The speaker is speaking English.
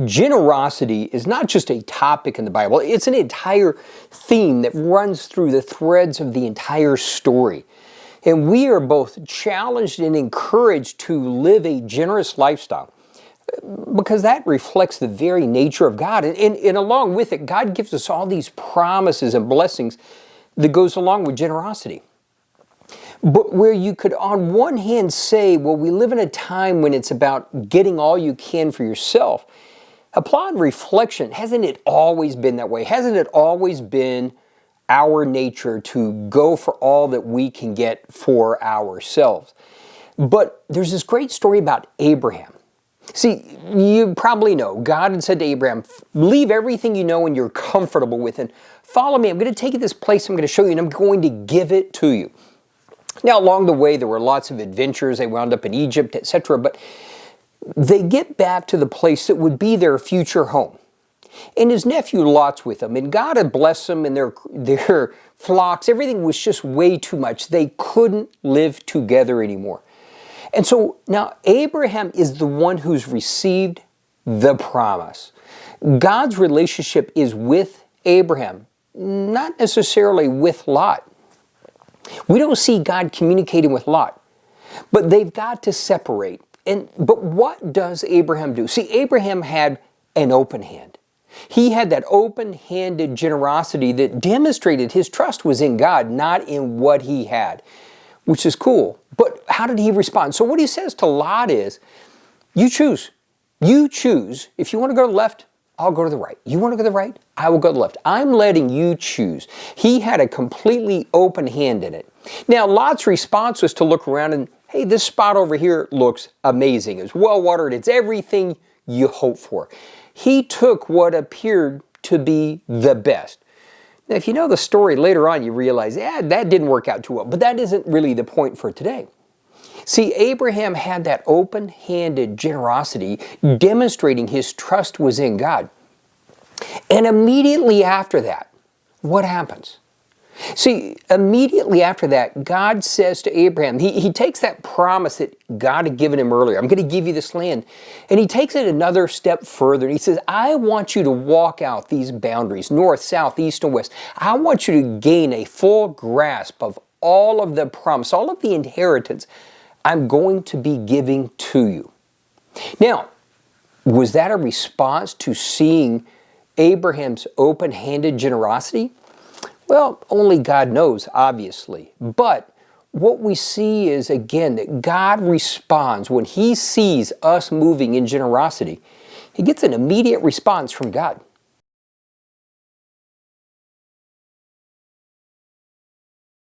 Generosity is not just a topic in the Bible, it's an entire theme that runs through the threads of the entire story. And we are both challenged and encouraged to live a generous lifestyle because that reflects the very nature of God. And along with it, God gives us all these promises and blessings that goes along with generosity. But where you could on one hand say, well, we live in a time when it's about getting all you can for yourself. Upon reflection, hasn't it always been that way? Hasn't it always been our nature to go for all that we can get for ourselves? But there's this great story about Abraham. See, you probably know, God had said to Abraham, leave everything you know and you're comfortable with and follow me. I'm going to take you to this place I'm going to show you and I'm going to give it to you. Now, along the way, there were lots of adventures. They wound up in Egypt, etc. But they get back to the place that would be their future home. And his nephew Lot's with them. And God had blessed them and their flocks. Everything was just way too much. They couldn't live together anymore. And so now Abraham is the one who's received the promise. God's relationship is with Abraham, not necessarily with Lot. We don't see God communicating with Lot, but they've got to separate. But what does Abraham do? See, Abraham had an open hand. He had that open-handed generosity that demonstrated his trust was in God, not in what he had, which is cool. But how did he respond? So what he says to Lot is, you choose. You choose. If you want to go to the left, I'll go to the right. You want to go to the right? I will go to the left. I'm letting you choose. He had a completely open hand in it. Now, Lot's response was to look around and, hey, this spot over here looks amazing. It's well-watered. It's everything you hope for. He took what appeared to be the best. Now, if you know the story later on, you realize, that didn't work out too well. But that isn't really the point for today. See, Abraham had that open-handed generosity demonstrating his trust was in God. And immediately after that, what happens? See, immediately after that, God says to Abraham, he takes that promise that God had given him earlier, I'm going to give you this land, and he takes it another step further, and he says, I want you to walk out these boundaries, north, south, east, and west. I want you to gain a full grasp of all of the promise, all of the inheritance I'm going to be giving to you. Now, was that a response to seeing Abraham's open-handed generosity? Well, only God knows, obviously. But what we see is, again, that God responds when he sees us moving in generosity. He gets an immediate response from God.